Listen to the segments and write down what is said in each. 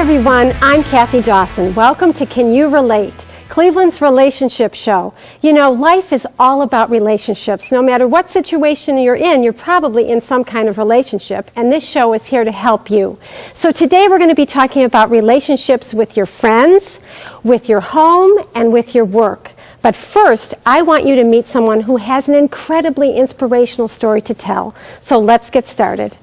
everyone, I'm Kathy Dawson. Welcome to Can You Relate? Cleveland's relationship show. You know, life is all about relationships. No matter what situation you're in, you're probably in some kind of relationship, and this show is here to help you. So today we're going to be talking about relationships with your friends, with your home, and with your work. But first, I want you to meet someone who has an incredibly inspirational story to tell. So let's get started.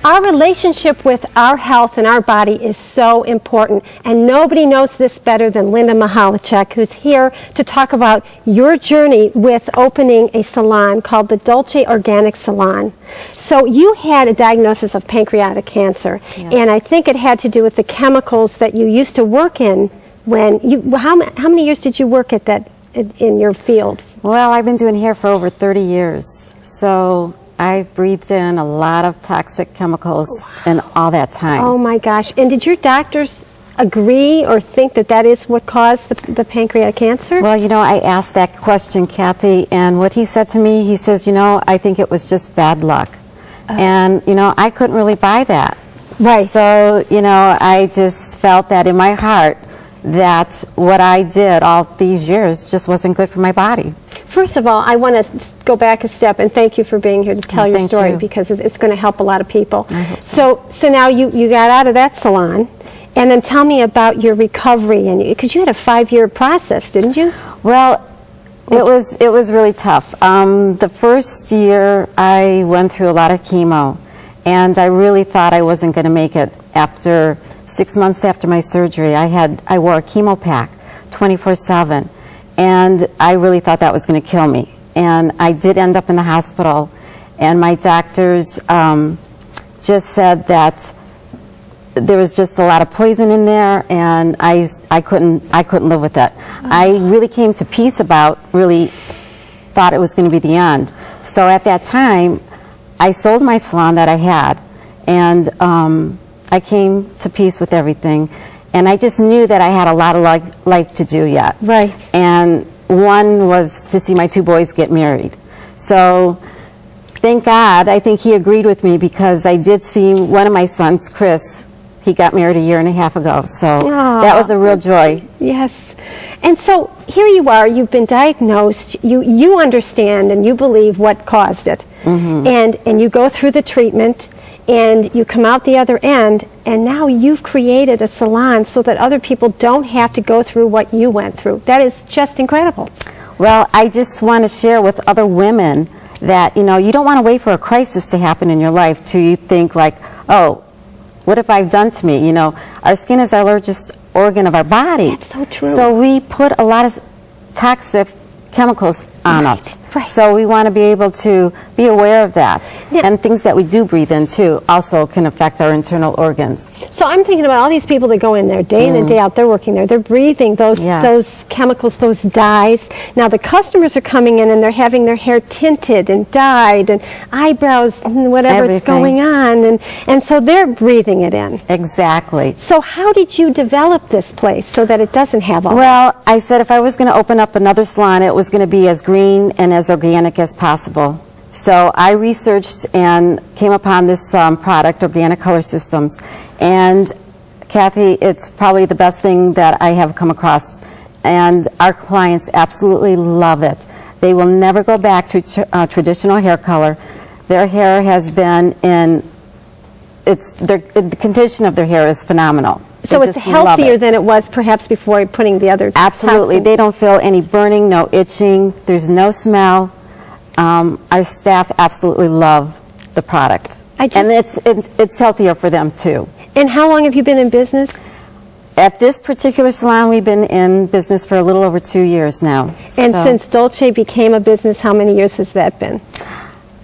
Our relationship with our health and our body is so important, and nobody knows this better than Linda Mihalacek, who's here to talk about your journey with opening a salon called the Dolce Organic Salon. So you had a diagnosis of pancreatic cancer, yes. And I think it had to do with the chemicals that you used to work in when you, how many years did you work at that in your field? Well, I've been doing hair for over 30 years, so I breathed in a lot of toxic chemicals in all that time. Oh my gosh. And did your doctors agree or think that that is what caused the pancreatic cancer? Well, you know, I asked that question, Kathy, and what he said to me, he says, you know, I think it was just bad luck. And, you know, I couldn't really buy that. Right. So, you know, I just felt that in my heart that what I did all these years just wasn't good for my body. First of all, I want to go back a step and thank you for being here to tell your story, because it's going to help a lot of people. I hope so. So now you got out of that salon, and then tell me about your recovery, and because you had a 5-year process, didn't you? Well, it was really tough. The first year I went through a lot of chemo, and I really thought I wasn't going to make it. After 6 months after my surgery, I wore a chemo pack 24/7. And I really thought that was going to kill me. And I did end up in the hospital, and my doctors just said that there was just a lot of poison in there, and I couldn't live with it. I really came to peace about, really thought it was going to be the end. So at that time, I sold my salon that I had, and I came to peace with everything. And I just knew that I had a lot of life to do yet. Right. And one was to see my 2 boys get married. So thank God, I think he agreed with me, because I did see one of my sons, Chris, he got married a 1.5 years ago. So that was a real joy. Yes. And so here you are, you've been diagnosed, you understand and you believe what caused it. Mm-hmm. And you go through the treatment, and you come out the other end, and now you've created a salon so that other people don't have to go through what you went through. That is just incredible. Well, I just want to share with other women that, you know, you don't want to wait for a crisis to happen in your life till you think like, oh, what have I done to me? You know, our skin is our largest organ of our body. That's so true. So we put a lot of toxic chemicals on us. Right. So we want to be able to be aware of that. Yeah. And things that we do breathe in too also can affect our internal organs. So I'm thinking about all these people that go in there day in and day out, they're working there, they're breathing those chemicals, those dyes. Now the customers are coming in and they're having their hair tinted and dyed and eyebrows and whatever's going on, and so they're breathing it in. Exactly. So how did you develop this place so that it doesn't have all that? Well, I said if I was going to open up another salon, it was going to be as green and as organic as possible. So I researched and came upon this product, Organic Color Systems, and Kathy, it's probably the best thing that I have come across, and our clients absolutely love it. They will never go back to traditional hair color. Their hair has been in, the condition of their hair is phenomenal. So it's healthier than it was perhaps before putting the other Absolutely. toxins. They don't feel any burning, no itching, there's no smell. Our staff absolutely love the product. And it's healthier for them too. And how long have you been in business? At this particular salon, we've been in business for a little over 2 years now. And since Dolce became a business, how many years has that been?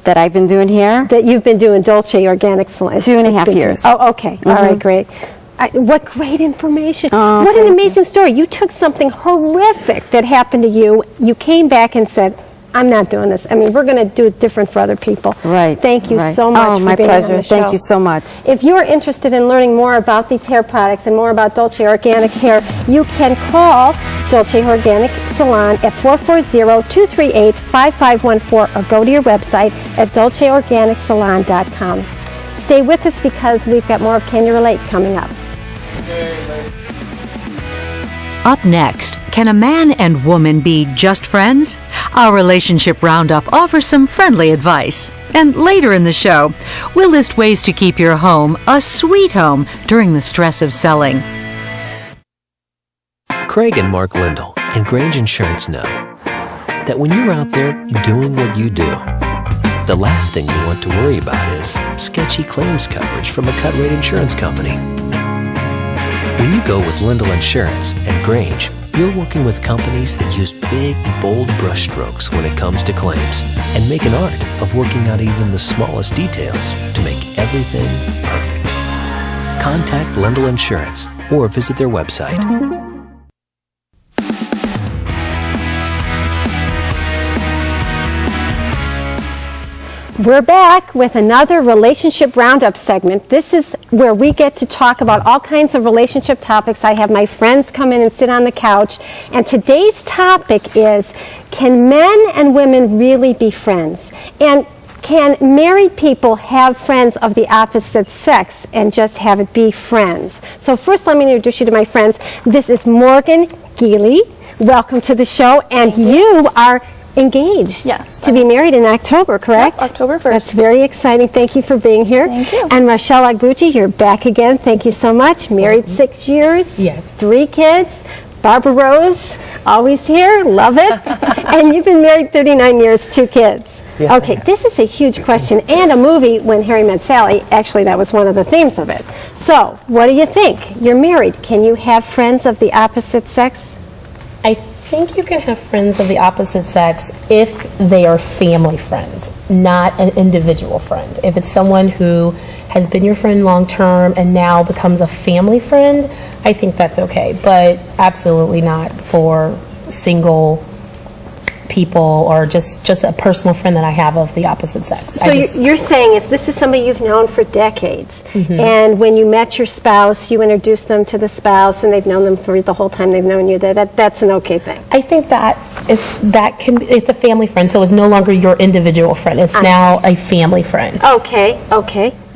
That I've been doing hair? That you've been doing Dolce Organic Salon? 2.5 years. Oh, okay. All right, great. What great information. What an amazing story. You took something horrific that happened to you. You came back and said, I'm not doing this. I mean, we're going to do it different for other people. Right. Thank you right. so much Oh, for my being on pleasure. the show. Thank you so much. If you're interested in learning more about these hair products and more about Dolce Organic Hair, you can call Dolce Organic Salon at 440-238-5514 or go to your website at dolceorganicsalon.com. Stay with us because we've got more of Can You Relate coming up. Up next, can a man and woman be just friends? Our Relationship Roundup offers some friendly advice. And later in the show, we'll list ways to keep your home a sweet home during the stress of selling. Craig and Mark Lindell and Grange Insurance know that when you're out there doing what you do, the last thing you want to worry about is sketchy claims coverage from a cut-rate insurance company. When you go with Lindell Insurance and Grange, you're working with companies that use big, bold brushstrokes when it comes to claims and make an art of working out even the smallest details to make everything perfect. Contact Lindell Insurance or visit their website. We're back with another Relationship Roundup segment. This is where we get to talk about all kinds of relationship topics. I have my friends come in and sit on the couch. And today's topic is, can men and women really be friends? And can married people have friends of the opposite sex and just have it be friends? So first, let me introduce you to my friends. This is Morgan Geely. Welcome to the show. And you are engaged. Yes. To be married in October, correct? Yep, October 1st. That's very exciting. Thank you for being here. Thank you. And Rochelle Agucci, you're back again. Thank you so much. Married 6 years. Yes. 3 kids. Barbara Rose, always here. Love it. And you've been married 39 years, 2 kids. Yes, Okay, this is a huge question. And a movie, When Harry Met Sally, actually that was one of the themes of it. So, what do you think? You're married. Can you have friends of the opposite sex? I think you can have friends of the opposite sex if they are family friends, not an individual friend. If it's someone who has been your friend long term and now becomes a family friend, I think that's okay. But absolutely not for single people or just a personal friend that I have of the opposite sex. So you're saying if this is somebody you've known for decades, and when you met your spouse, you introduced them to the spouse, and they've known them for the whole time they've known you, that's an okay thing? I think it's a family friend, so it's no longer your individual friend. It's now a family friend. Okay.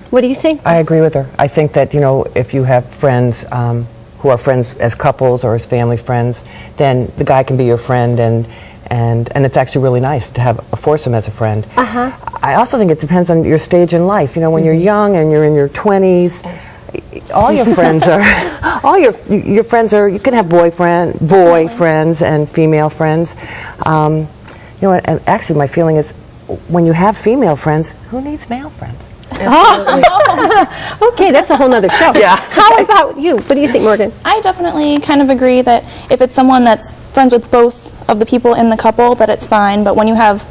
What do you think? I agree with her. I think that, if you have friends who are friends as couples or as family friends, then the guy can be your friend, and it's actually really nice to have a foursome as a friend. I also think it depends on your stage in life. When you're young and you're in your 20s, all your friends are, your friends are, you can have boy friends and female friends. And actually my feeling is, when you have female friends, who needs male friends? Okay, that's a whole nother show. Yeah. How about you? What do you think, Morgan? I definitely kind of agree that if it's someone that's friends with both of the people in the couple, that it's fine. But when you have,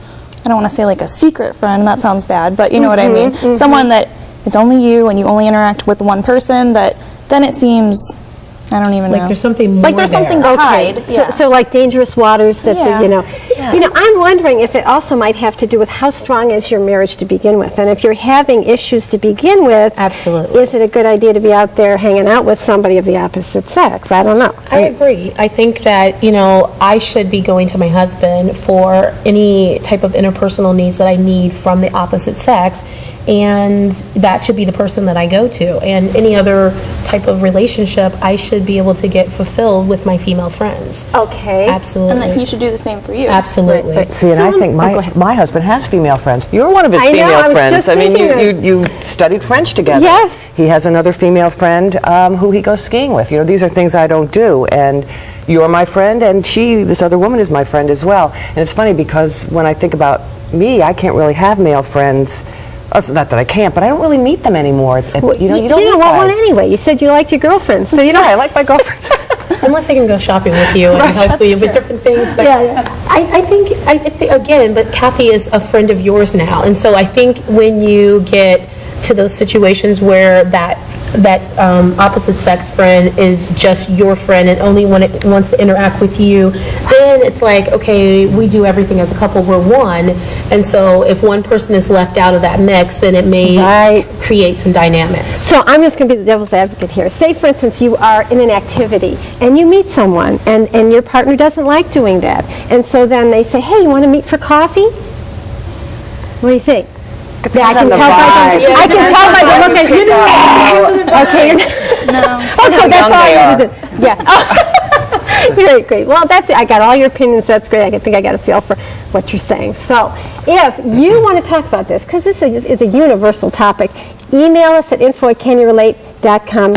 I don't want to say like a secret friend, that sounds bad, but you know what I mean? Someone that it's only you and you only interact with one person, then it seems, I don't even know. Like there's something more Like there's something to hide. Yeah. So like dangerous waters that, Yeah. I'm wondering if it also might have to do with how strong is your marriage to begin with. And if you're having issues to begin with, Absolutely. is it a good idea to be out there hanging out with somebody of the opposite sex? I don't know. I agree. I think that, I should be going to my husband for any type of interpersonal needs that I need from the opposite sex, and that should be the person that I go to. And any other type of relationship, I should be able to get fulfilled with my female friends. Okay. Absolutely. And then he should do the same for you. Absolutely. Right. See, and I think go ahead. my husband has female friends. You're one of his I know, I female was friends. just I mean, thinking you studied French together. Yes. He has another female friend who he goes skiing with. These are things I don't do, and you're my friend, and this other woman is my friend as well. And it's funny because when I think about me, I can't really have male friends. It's not that I can't, but I don't really meet them anymore. You don't you meet don't want one guys. anyway. You said you liked your girlfriends, so you don't. Yeah, I like my girlfriends. Unless they can go shopping with you and help you with different things. But I think, again, but Kathy is a friend of yours now. And so I think when you get to those situations where that that opposite sex friend is just your friend and only wants to interact with you, then it's like, okay, we do everything as a couple, we're one. And so if one person is left out of that mix, then it may create some dynamics. So I'm just going to be the devil's advocate here. Say, for instance, you are in an activity and you meet someone and your partner doesn't like doing that. And so then they say, hey, you want to meet for coffee? What do you think? I can tell by the look at you. Okay. Okay, that's all I needed to. Yeah. Great, great. Well, that's it. I got all your opinions. That's great. I think I got a feel for what you're saying. So if you want to talk about this, because this is a universal topic, email us at info@canyourelate.com.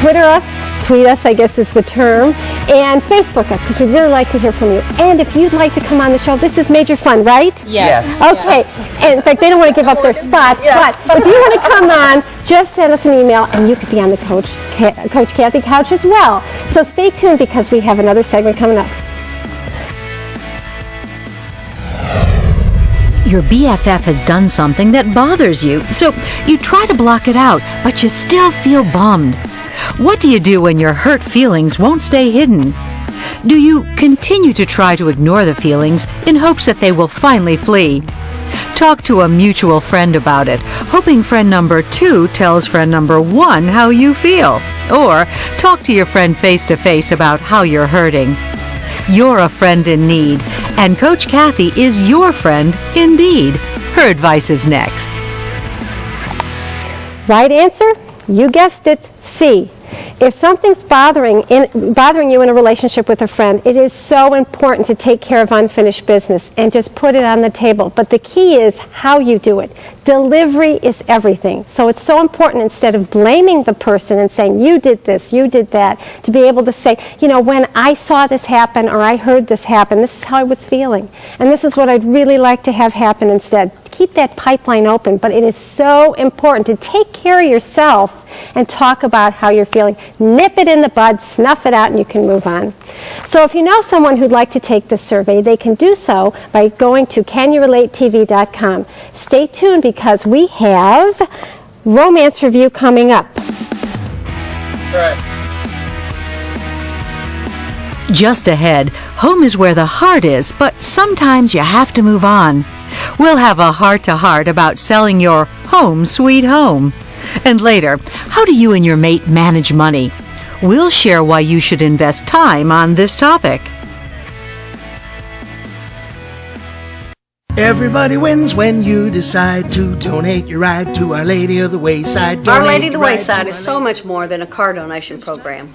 Twitter us, tweet us, I guess is the term, and Facebook us, because we'd really like to hear from you. And if you'd like to come on the show, this is major fun, right? Yes. Okay. And in fact, they don't want to give up their spots, but if you want to come on, just send us an email, and you could be on the Coach Kathy Couch as well. So stay tuned, because we have another segment coming up. Your BFF has done something that bothers you, so you try to block it out, but you still feel bummed. What do you do when your hurt feelings won't stay hidden? Do you continue to try to ignore the feelings in hopes that they will finally flee? Talk to a mutual friend about it, hoping friend number 2 tells friend number 1 how you feel. Or talk to your friend face to face about how you're hurting. You're a friend in need, and Coach Kathy is your friend indeed. Her advice is next. Right answer? You guessed it, C. If something's bothering you in a relationship with a friend, it is so important to take care of unfinished business and just put it on the table. But the key is how you do it. Delivery is everything. So it's so important, instead of blaming the person and saying, you did this, you did that, to be able to say, you know, when I saw this happen or I heard this happen, this is how I was feeling. And this is what I'd really like to have happen instead. Keep that pipeline open, but it is so important to take care of yourself and talk about how you're feeling. Nip it in the bud, snuff it out, and you can move on. So if you know someone who'd like to take this survey, they can do so by going to CanYouRelateTV.com. Stay tuned, because we have romance review coming up. Just ahead, home is where the heart is, but sometimes you have to move on. We'll have a heart-to-heart about selling your home sweet home. And later, how do you and your mate manage money? We'll share why you should invest time on this topic. Everybody wins when you decide to donate your ride to Our Lady of the Wayside. Our Lady of the Wayside is so much more than a car donation program.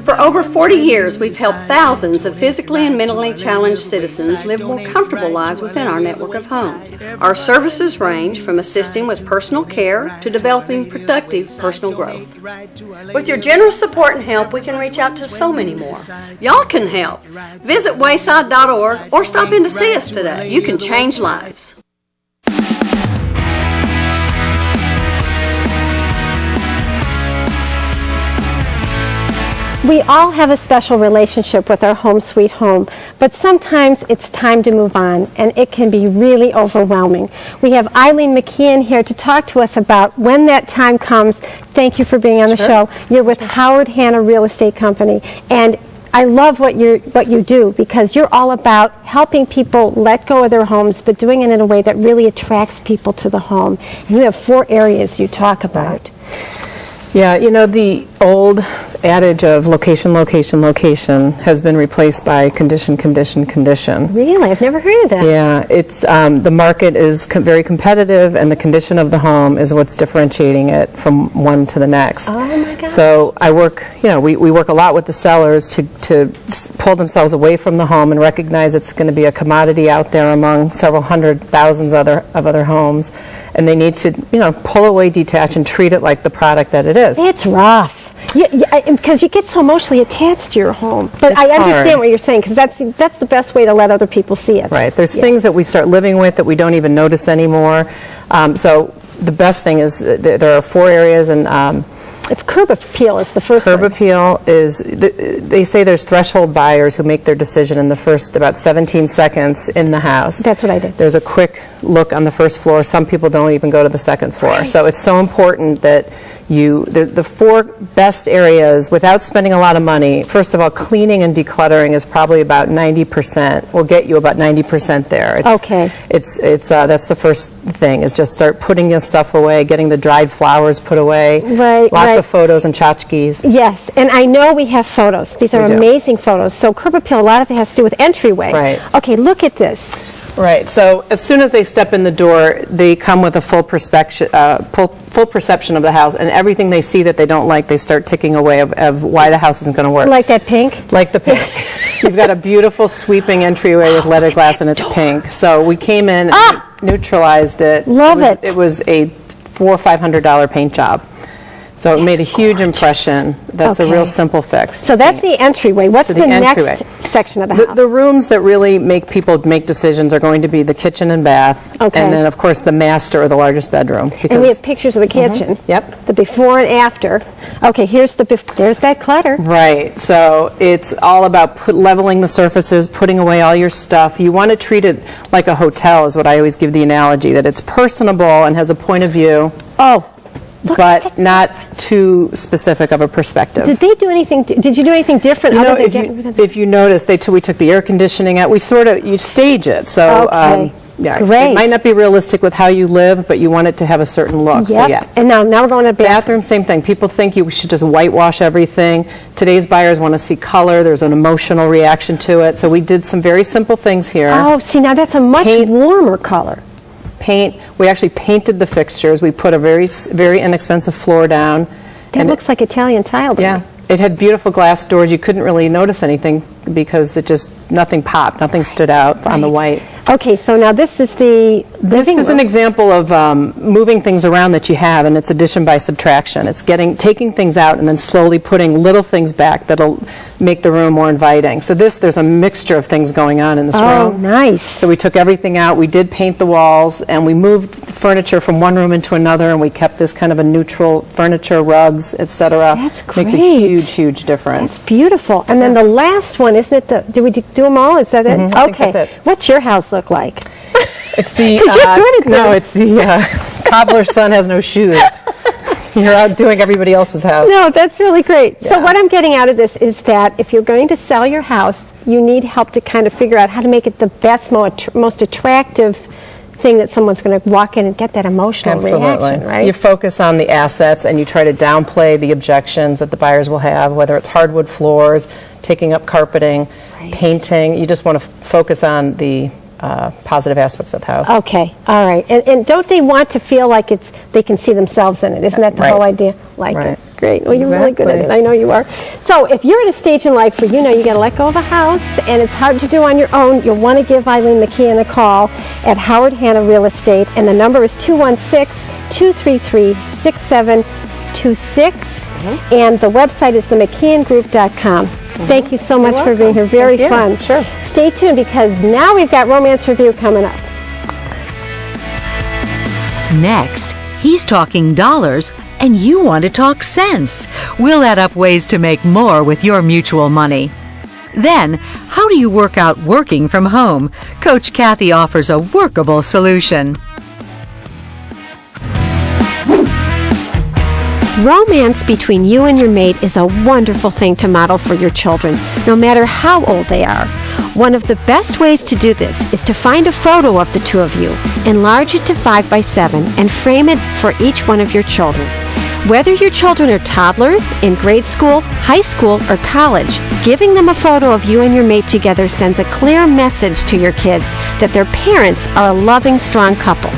For over 40 years, we've helped thousands of physically and mentally challenged citizens live more comfortable lives within our network of homes. Our services range from assisting with personal care to developing productive personal growth. With your generous support and help, we can reach out to so many more. Y'all can help. Visit wayside.org or stop in to see us today. You can change lives. We all have a special relationship with our home sweet home, but sometimes it's time to move on, and it can be really overwhelming. We have Eileen McKeon here to talk to us about when that time comes. Thank you for being on the show. You're with Howard Hanna Real Estate Company, and I love what you do, because you're all about helping people let go of their homes, but doing it in a way that really attracts people to the home. And you have 4 areas you talk about. Yeah, you know, the old adage of location, location, location has been replaced by condition, condition, condition. Really? I've never heard of that. Yeah, it's the market is very competitive, and the condition of the home is what's differentiating it from one to the next. Oh my God. So I work, you know, we work a lot with the sellers to pull themselves away from the home and recognize it's going to be a commodity out there among several hundred thousands of other homes, and they need to, you know, pull away, detach, and treat it like the product that it is. It's rough. Because you get so emotionally attached to your home. But It's I understand hard. what you're saying, because that's the best way to let other people see it. Right. There's things that we start living with that we don't even notice anymore. So the best thing is there are 4 areas, and If curb appeal is the first curb one. appeal is, they say there's threshold buyers who make their decision in the first about 17 seconds in the house. That's what I did. There's a quick look on the first floor. Some people don't even go to the second floor. So it's so important that the 4 best areas, without spending a lot of money, first of all, cleaning and decluttering is probably about 90%, will get you about 90% there. Okay. That's the first thing, is just start putting your stuff away, getting the dried flowers put away. Right, Lots right. of photos and tchotchkes. Yes, and I know we have photos. These are We do. amazing photos. So Curb Appeal, a lot of it has to do with entryway. Right. Okay, look at this. Right. So as soon as they step in the door, they come with a full perception of the house, and everything they see that they don't like, they start ticking away of why the house isn't going to work. Like that pink? Like the pink. You've got a beautiful sweeping entryway with leaded glass, and it's pink. So we came in and neutralized it. Love it. It was a $400 or $500 paint job. So it made a huge impression. That's a Okay. real simple fix. So that's the entryway. What's So the, the entryway. next section of the house? The rooms that really make people make decisions are going to be the kitchen and bath, Okay. and then, of course, the master or the largest bedroom. And we have pictures of the kitchen. Yep. The before and after. Okay, here's there's that clutter. Right. So it's all about leveling the surfaces, putting away all your stuff. You want to treat it like a hotel, is what I always give the analogy, that it's personable and has a point of view, Oh, look at but that. not too specific of a perspective. Did they do anything? Did you do anything different? You know, other than getting rid of if you notice, we took the air conditioning out. We you stage it. So, Okay. yeah, Great. it might not be realistic with how you live, but you want it to have a certain look. Yep. So, yeah. And now we're going to Bathroom, same thing. People think you should just whitewash everything. Today's buyers want to see color. There's an emotional reaction to it. So we did some very simple things here. Oh, see, now that's a much Paint. warmer color. Paint. We actually painted the fixtures. We put a very inexpensive floor down. That And looks like Italian tile to yeah. me. It had beautiful glass doors. You couldn't really notice anything because nothing popped. Nothing stood out on the white. Okay, so now this is the This living is an room. example of moving things around that you have, and it's addition by subtraction. It's taking things out and then slowly putting little things back that'll make the room more inviting. So there's a mixture of things going on in this Oh, room. nice. So we took everything out, we did paint the walls, and we moved the furniture from one room into another, and we kept this kind of a neutral furniture, rugs, etc. That's Makes a great. huge, huge difference. That's beautiful. And then the last one, isn't it? Did we do them all? Is that it? I think Okay. that's it. What's your house look like? It's the 'Cause you're good at no, this. it's the cobbler's son has no shoes. You're out doing everybody else's house. No, that's really great. So Yeah. what I'm getting out of this is that if you're going to sell your house, you need help to kind of figure out how to make it the best, most attractive thing that someone's going to walk in and get that emotional reaction, right? You focus on the assets and you try to downplay the objections that the buyers will have, whether it's hardwood floors, taking up carpeting, painting. You just want to focus on the positive aspects of the house. Okay, all right. And don't they want to feel like they can see themselves in it? Isn't that the Right. whole idea? Like Right. it. Great. Well, you're really good at it. Exactly. I know you are. So if you're at a stage in life where you know you got to let go of a house and it's hard to do on your own, you'll want to give Eileen McKeon a call at Howard Hanna Real Estate, and the number is 216-233-6726, and the website is themckeongroup.com. Thank you so much for being here. Very Thank you. fun. Sure. Stay tuned because now we've got Romance Review coming up. Next, he's talking dollars and you want to talk sense. We'll add up ways to make more with your mutual money. Then, how do you work out working from home? Coach Kathy offers a workable solution. Romance between you and your mate is a wonderful thing to model for your children, no matter how old they are. One of the best ways to do this is to find a photo of the two of you, enlarge it to 5x7, and frame it for each one of your children. Whether your children are toddlers, in grade school, high school, or college, giving them a photo of you and your mate together sends a clear message to your kids that their parents are a loving, strong couple.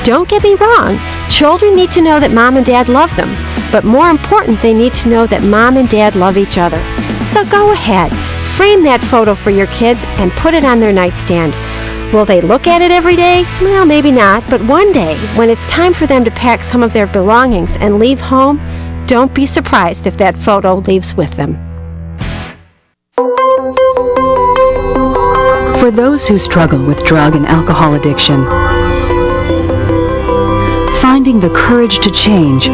Don't get me wrong, children need to know that mom and dad love them, but more important, they need to know that mom and dad love each other. So go ahead, frame that photo for your kids and put it on their nightstand. Will they look at it every day? Well, maybe not, but one day, when it's time for them to pack some of their belongings and leave home, don't be surprised if that photo leaves with them. For those who struggle with drug and alcohol addiction, finding the courage to change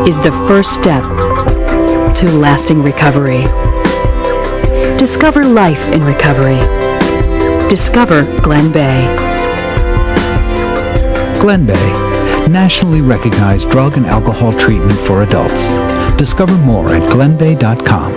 is the first step to lasting recovery. Discover life in recovery. Discover Glen Bay. Glenbay, nationally recognized drug and alcohol treatment for adults. Discover more at glenbay.com.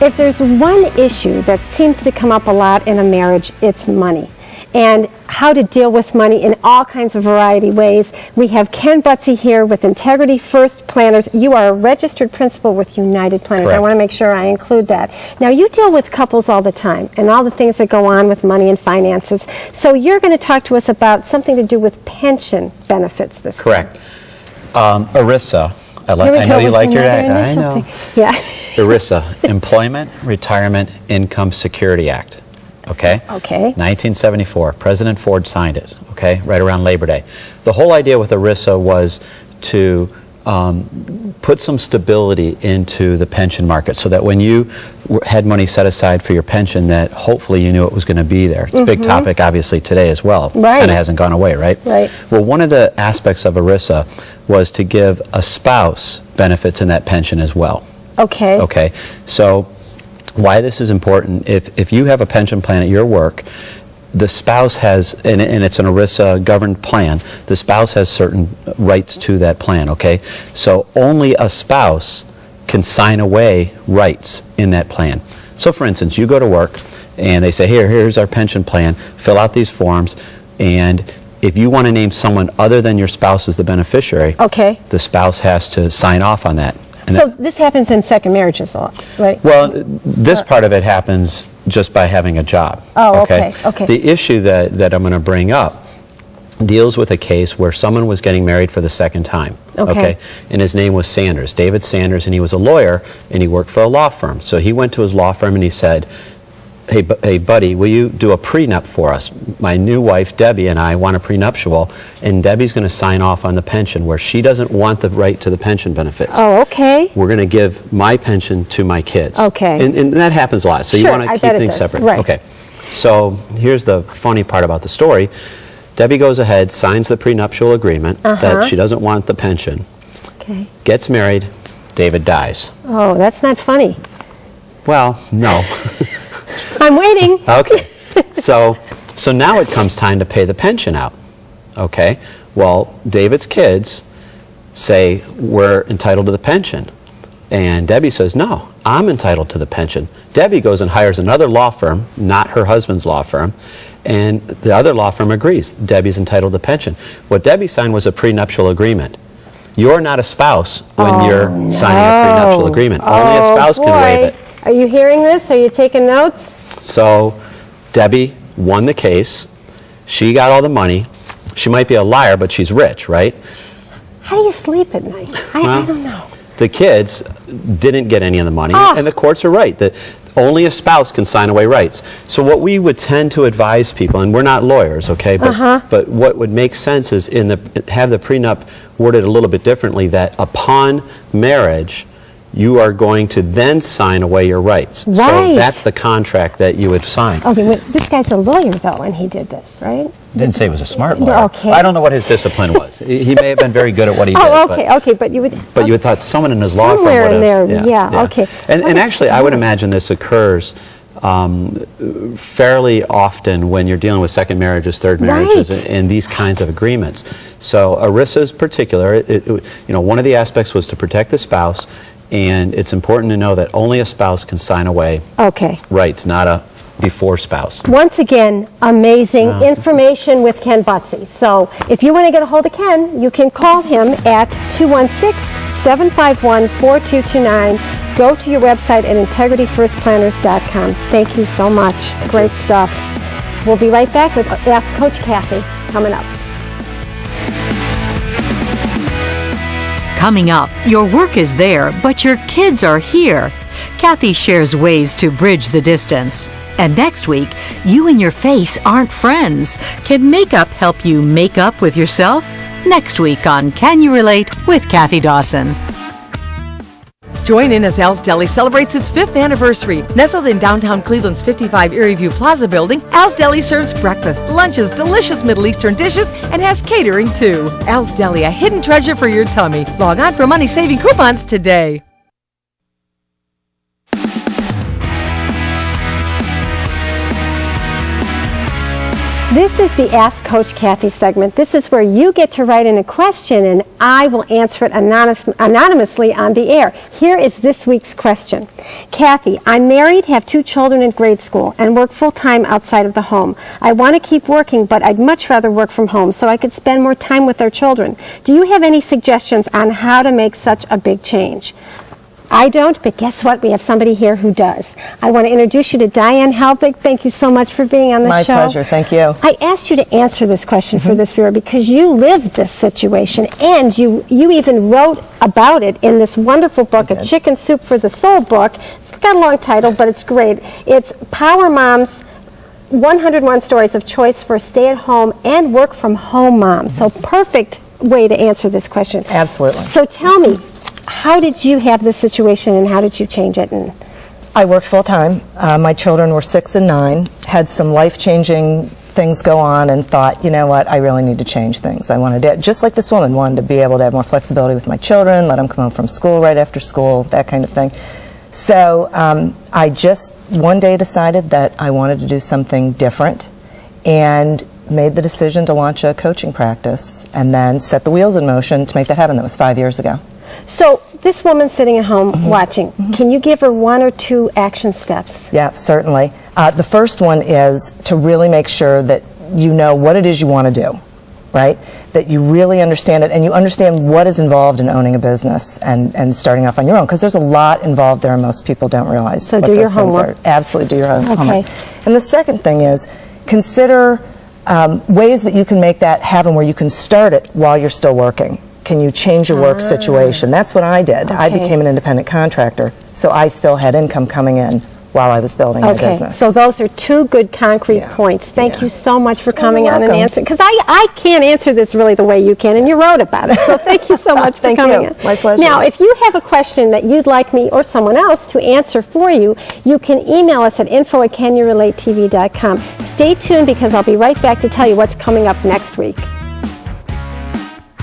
If there's one issue that seems to come up a lot in a marriage, it's money. And how to deal with money in all kinds of variety ways. We have Ken Butsey here with Integrity First Planners. You are a registered principal with United Planners. Correct. I want to make sure I include that. Now, you deal with couples all the time and all the things that go on with money and finances. So you're going to talk to us about something to do with pension benefits this Correct. ERISA. Here we I know go you with like your another act. I initial know. thing. Yeah. ERISA, Employment Retirement Income Security Act. Okay? Okay. 1974. President Ford signed it, okay, right around Labor Day. The whole idea with ERISA was to put some stability into the pension market so that when you had money set aside for your pension, that hopefully you knew it was going to be there. It's a big topic, obviously, today as well. Right. Kind of hasn't gone away, right? Right. Well, one of the aspects of ERISA was to give a spouse benefits in that pension as well. Okay. Okay, so why this is important, if you have a pension plan at your work, the spouse has, and it's an ERISA governed plan, the spouse has certain rights to that plan, okay? So only a spouse can sign away rights in that plan. So for instance, you go to work and they say, here's our pension plan, fill out these forms, and if you want to name someone other than your spouse as the beneficiary, Okay. the spouse has to sign off on that. And So this happens in second marriages a lot, right? well, this part of it happens just by having a job. Oh, okay, okay. The issue that I'm going to bring up deals with a case where someone was getting married for the second time. Okay. And his name was Sanders, David Sanders, and he was a lawyer, and he worked for a law firm. So he went to his law firm and he said, hey, buddy, will you do a prenup for us? My new wife, Debbie, and I want a prenuptial, and Debbie's going to sign off on the pension where she doesn't want the right to the pension benefits. Oh, okay. We're going to give my pension to my kids. Okay. And that happens a lot. So you Sure, want to I keep bet it things does. separate. Right. Okay. So here's the funny part about the story. Debbie goes ahead, signs the prenuptial agreement that she doesn't want the pension, Okay. gets married, David dies. Oh, that's not funny. Well, no. I'm waiting. Okay. So now it comes time to pay the pension out. Okay. Well, David's kids say we're entitled to the pension. And Debbie says, no, I'm entitled to the pension. Debbie goes and hires another law firm, not her husband's law firm, and the other law firm agrees. Debbie's entitled to the pension. What Debbie signed was a prenuptial agreement. You're not a spouse when you're signing a prenuptial agreement. Only a spouse can waive it. Are you hearing this? Are you taking notes? So Debbie won the case. She got all the money. She might be a liar, but she's rich, right? How do you sleep at night? I don't know. The kids didn't get any of the money, and the courts are right that only a spouse can sign away rights. So what we would tend to advise people, and we're not lawyers, okay, but what would make sense is have the prenup worded a little bit differently, that upon marriage, you are going to then sign away your rights. Right. So that's the contract that you would sign. Okay, wait, this guy's a lawyer, though, and he did this, right? Didn't say he was a smart lawyer. Okay. I don't know what his discipline was. He may have been very good at what he did. Oh, okay, okay, but you would... But you would thought someone in his law firm Somewhere would have... in there, yeah, okay. And What a actually, I would story. imagine this occurs fairly often when you're dealing with second marriages, third marriages, Right. and these kinds of agreements. So ERISA's particular, one of the aspects was to protect the spouse, and it's important to know that only a spouse can sign away Okay. rights, not a before spouse. Once again, amazing information with Ken Butsey. So if you want to get a hold of Ken, you can call him at 216-751-4229. Go to your website at integrityfirstplanners.com. Thank you so much. Great stuff. We'll be right back with Ask Coach Kathy coming up. Coming up, your work is there, but your kids are here. Kathy shares ways to bridge the distance. And next week, you and your face aren't friends. Can makeup help you make up with yourself? Next week on Can You Relate with Kathy Dawson. Join in as Al's Deli celebrates its 5th anniversary. Nestled in downtown Cleveland's 55 Erie View Plaza building, Al's Deli serves breakfast, lunches, delicious Middle Eastern dishes, and has catering too. Al's Deli, a hidden treasure for your tummy. Log on for money-saving coupons today. This is the Ask Coach Kathy segment. This is where you get to write in a question and I will answer it anonymously on the air. Here is this week's question. Kathy, I'm married, have 2 children in grade school, and work full-time outside of the home. I want to keep working, but I'd much rather work from home so I could spend more time with our children. Do you have any suggestions on how to make such a big change? I don't, but guess what? We have somebody here who does. I want to introduce you to Diane Helbig. Thank you so much for being on the show. My pleasure. Thank you. I asked you to answer this question for this viewer because you lived this situation and you even wrote about it in this wonderful book, A Chicken Soup for the Soul book. It's got a long title, but it's great. It's Power Moms 101 Stories of Choice for Stay-at-Home and Work-from-Home Moms. So perfect way to answer this question. Absolutely. So tell me, how did you have this situation and how did you change it? And I worked full time. My children were 6 and 9, had some life-changing things go on and thought, you know what, I really need to change things. I wanted to, just like this woman, wanted to be able to have more flexibility with my children, let them come home from school right after school, that kind of thing. So I just one day decided that I wanted to do something different and made the decision to launch a coaching practice and then set the wheels in motion to make that happen. That was 5 years ago. so this woman sitting at home watching, can you give her 1 or 2 action steps? Yeah, certainly. The first one is to really make sure that you know what it is you want to do, right? That you really understand it and you understand what is involved in owning a business and starting off on your own, because there's a lot involved there and most people don't realize. So what do your those things homework. are. Absolutely do your homework. Okay. And the second thing is consider ways that you can make that happen where you can start it while you're still working. Can you change your work situation? That's what I did. I Okay. became an independent contractor, so I still had income coming in while I was building my Okay, business. so those are 2 good concrete points. Thank you so much for coming on and welcome. answering, because I can't answer this really the way you can, and you wrote about it. So thank you so much for Thank coming you. in. My pleasure. Now, if you have a question that you'd like me or someone else to answer for you, you can email us at info@canyourelatetv.com. Stay tuned because I'll be right back to tell you what's coming up next week.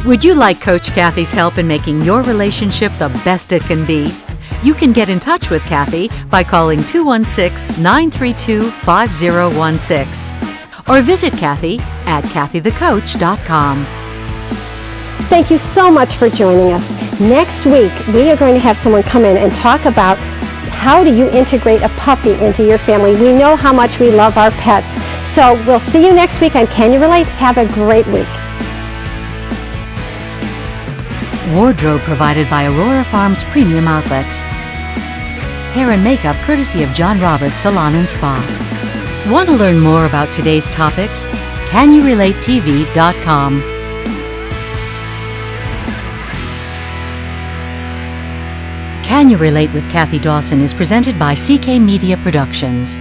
Would you like Coach Kathy's help in making your relationship the best it can be? You can get in touch with Kathy by calling 216-932-5016 or visit Kathy at kathythecoach.com. Thank you so much for joining us. Next week, we are going to have someone come in and talk about how do you integrate a puppy into your family. We know how much we love our pets. So we'll see you next week on Can You Relate? Have a great week. Wardrobe provided by Aurora Farms Premium Outlets. Hair and makeup courtesy of John Roberts Salon and Spa. Want to learn more about today's topics? CanYouRelateTV.com. Can You Relate with Kathy Dawson is presented by CK Media Productions.